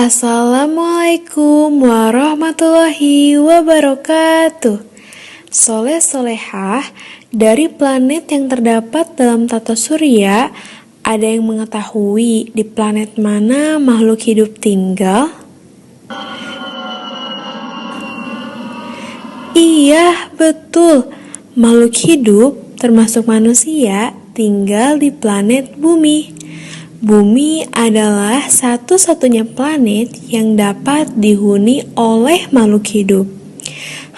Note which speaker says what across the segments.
Speaker 1: Assalamualaikum warahmatullahi wabarakatuh. Soleh solehah, dari planet yang terdapat dalam tata surya, ada yang mengetahui di planet mana makhluk hidup tinggal? Iya, betul. Makhluk hidup, termasuk manusia, tinggal di planet Bumi. Bumi adalah satu-satunya planet yang dapat dihuni oleh makhluk hidup.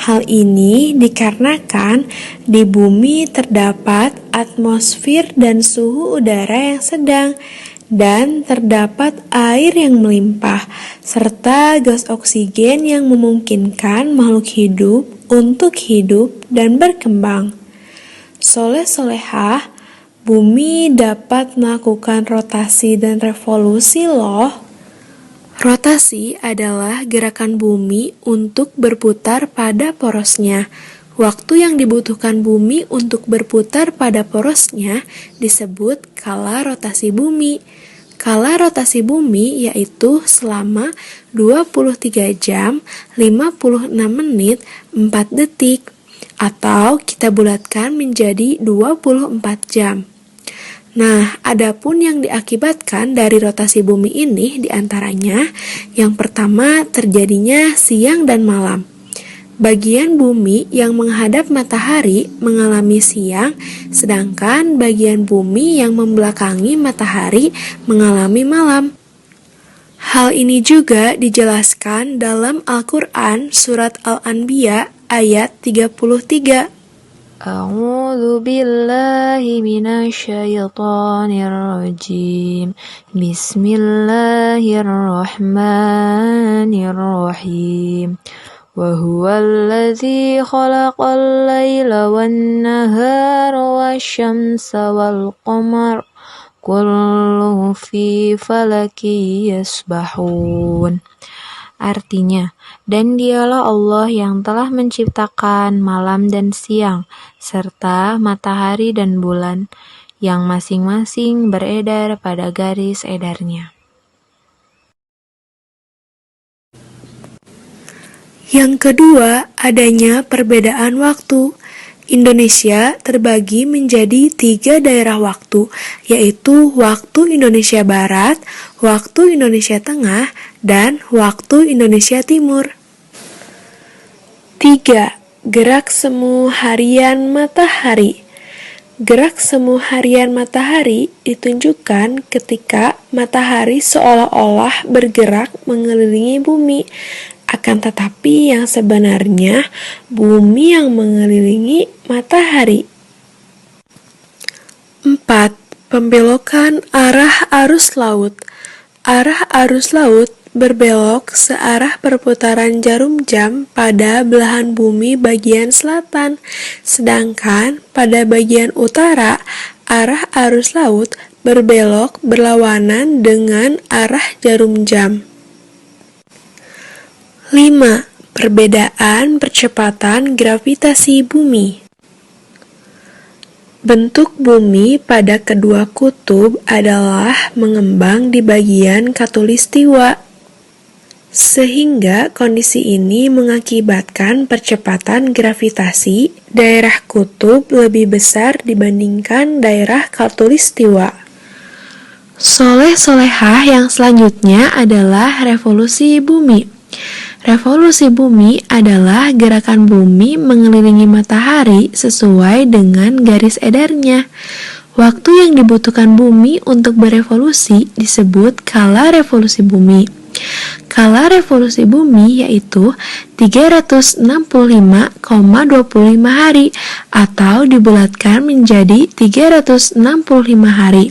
Speaker 1: Hal ini dikarenakan di bumi terdapat atmosfer dan suhu udara yang sedang, dan terdapat air yang melimpah, serta gas oksigen yang memungkinkan makhluk hidup untuk hidup dan berkembang. Soleh-solehah, bumi dapat melakukan rotasi dan revolusi loh. Rotasi adalah gerakan bumi untuk berputar pada porosnya. Waktu yang dibutuhkan bumi untuk berputar pada porosnya disebut kala rotasi bumi. Kala rotasi bumi yaitu selama 23 jam, 56 menit, 4 detik. Atau kita bulatkan menjadi 24 jam. Nah, adapun yang diakibatkan dari rotasi bumi ini diantaranya, yang pertama terjadinya siang dan malam. Bagian bumi yang menghadap matahari mengalami siang, sedangkan bagian bumi yang membelakangi matahari mengalami malam. Hal ini juga dijelaskan dalam Al-Quran surat Al-Anbiya ayat 33.
Speaker 2: A'udzu billahi minasyaitonir rajim. Bismillahirrahmanirrahim. Wa huwallazi khalaqal laila wan nahara wasyamsa wal qamar kullu fi falaki yasbahun. Artinya, dan dialah Allah yang telah menciptakan malam dan siang, serta matahari dan bulan, yang masing-masing beredar pada garis edarnya.
Speaker 1: Yang kedua, adanya perbedaan waktu. Indonesia terbagi menjadi 3 daerah waktu, yaitu waktu Indonesia Barat, waktu Indonesia Tengah, dan waktu Indonesia Timur. 3. Gerak semu harian matahari. Gerak semu harian matahari ditunjukkan ketika matahari seolah-olah bergerak mengelilingi bumi. Akan tetapi yang sebenarnya bumi yang mengelilingi matahari. 4. Pembelokan arah arus laut. Arah arus laut berbelok searah perputaran jarum jam pada belahan bumi bagian selatan, sedangkan pada bagian utara arah arus laut berbelok berlawanan dengan arah jarum jam. 5. Perbedaan percepatan gravitasi bumi. Bentuk bumi pada kedua kutub adalah mengembang di bagian khatulistiwa, sehingga kondisi ini mengakibatkan percepatan gravitasi daerah kutub lebih besar dibandingkan daerah khatulistiwa. Soleh-solehah yang selanjutnya adalah revolusi bumi. Revolusi bumi adalah gerakan bumi mengelilingi matahari sesuai dengan garis edarnya. Waktu yang dibutuhkan bumi untuk berevolusi disebut kala revolusi bumi. Kala revolusi bumi yaitu 365,25 hari atau dibulatkan menjadi 365 hari.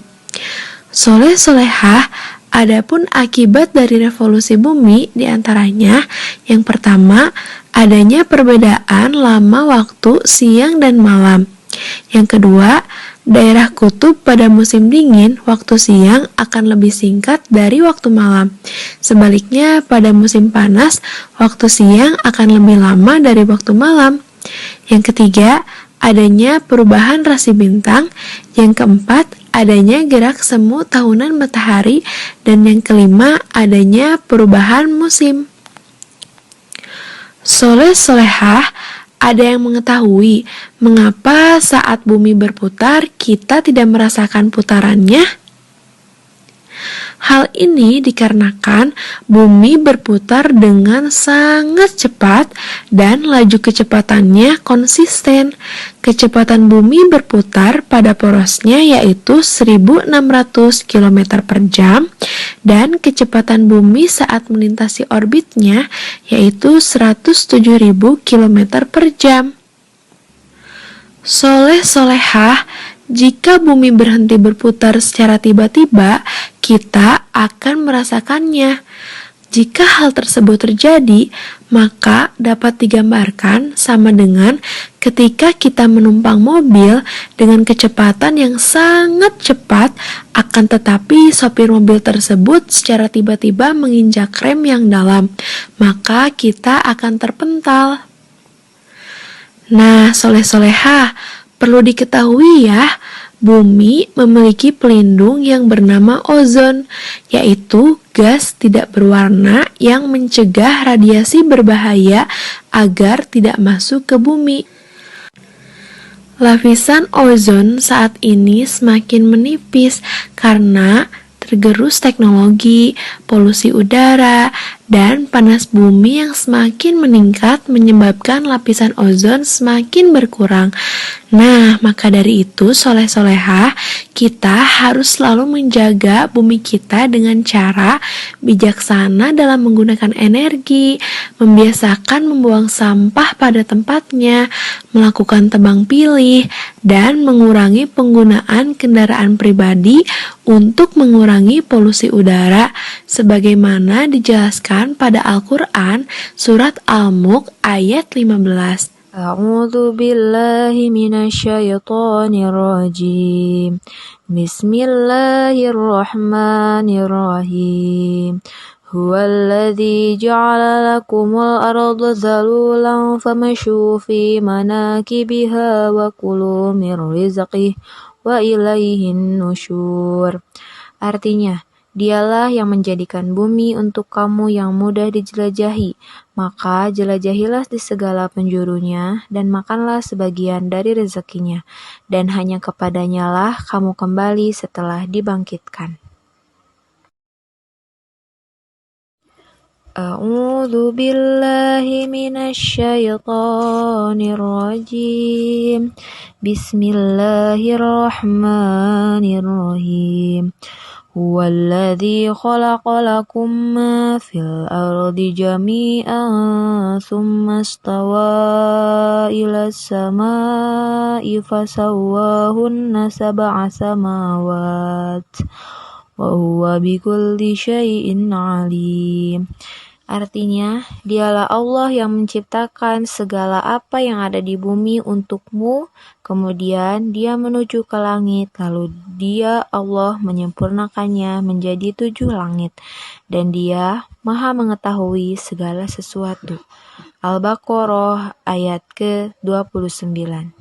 Speaker 1: Soleh-solehah, adapun akibat dari revolusi bumi diantaranya, yang pertama, adanya perbedaan lama waktu siang dan malam. Yang kedua, daerah kutub pada musim dingin, waktu siang akan lebih singkat dari waktu malam. Sebaliknya, pada musim panas, waktu siang akan lebih lama dari waktu malam. Yang ketiga, adanya perubahan rasi bintang. Yang keempat, adanya gerak semu tahunan matahari, dan yang kelima, adanya perubahan musim. Soleh solehah, ada yang mengetahui mengapa saat bumi berputar kita tidak merasakan putarannya? Hal ini dikarenakan bumi berputar dengan sangat cepat dan laju kecepatannya konsisten. Kecepatan bumi berputar pada porosnya yaitu 1600 km per jam dan kecepatan bumi saat melintasi orbitnya yaitu 107.000 km per jam. Soleh solehah, jika bumi berhenti berputar secara tiba-tiba, kita akan merasakannya. Jika hal tersebut terjadi, maka dapat digambarkan sama dengan ketika kita menumpang mobil dengan kecepatan yang sangat cepat, akan tetapi sopir mobil tersebut secara tiba-tiba menginjak rem yang dalam, maka kita akan terpental. Nah, soleh-solehah, perlu diketahui ya, bumi memiliki pelindung yang bernama ozon, yaitu gas tidak berwarna yang mencegah radiasi berbahaya agar tidak masuk ke bumi. Lapisan ozon saat ini semakin menipis karena tergerus teknologi, polusi udara, dan panas bumi yang semakin meningkat menyebabkan lapisan ozon semakin berkurang. Nah, maka dari itu, soleh-solehah, kita harus selalu menjaga bumi kita dengan cara bijaksana dalam menggunakan energi, membiasakan membuang sampah pada tempatnya, melakukan tebang pilih, dan mengurangi penggunaan kendaraan pribadi untuk mengurangi polusi udara, sebagaimana dijelaskan pada Al-Quran Surat Al-Mulk ayat 15.
Speaker 2: A'udzu billahi minasyaitonir rajim. Bismillahirrahmanirrahim. Huwallazi ja'ala lakumul arda zalulan famashu fi manakibiha wa kulu mir rizqihi wa ilaihin nusyur. Artinya, Dialah yang menjadikan bumi untuk kamu yang mudah dijelajahi, maka jelajahilah di segala penjurunya dan makanlah sebagian dari rezekinya, dan hanya kepadanya lah kamu kembali setelah dibangkitkan. A'udzu billahi minasyaitonir rajim. Bismillahirrahmanirrahim. Huwallazi khalaqa lakum ma fil ardi jami'an tsumma istawa ila samai fasawwahunna sab'a samawat wa huwa bikulli syai'in alim. Artinya, dialah Allah yang menciptakan segala apa yang ada di bumi untukmu, kemudian dia menuju ke langit, lalu dia Allah menyempurnakannya menjadi 7 langit, dan dia maha mengetahui segala sesuatu. Al-Baqarah ayat ke-29.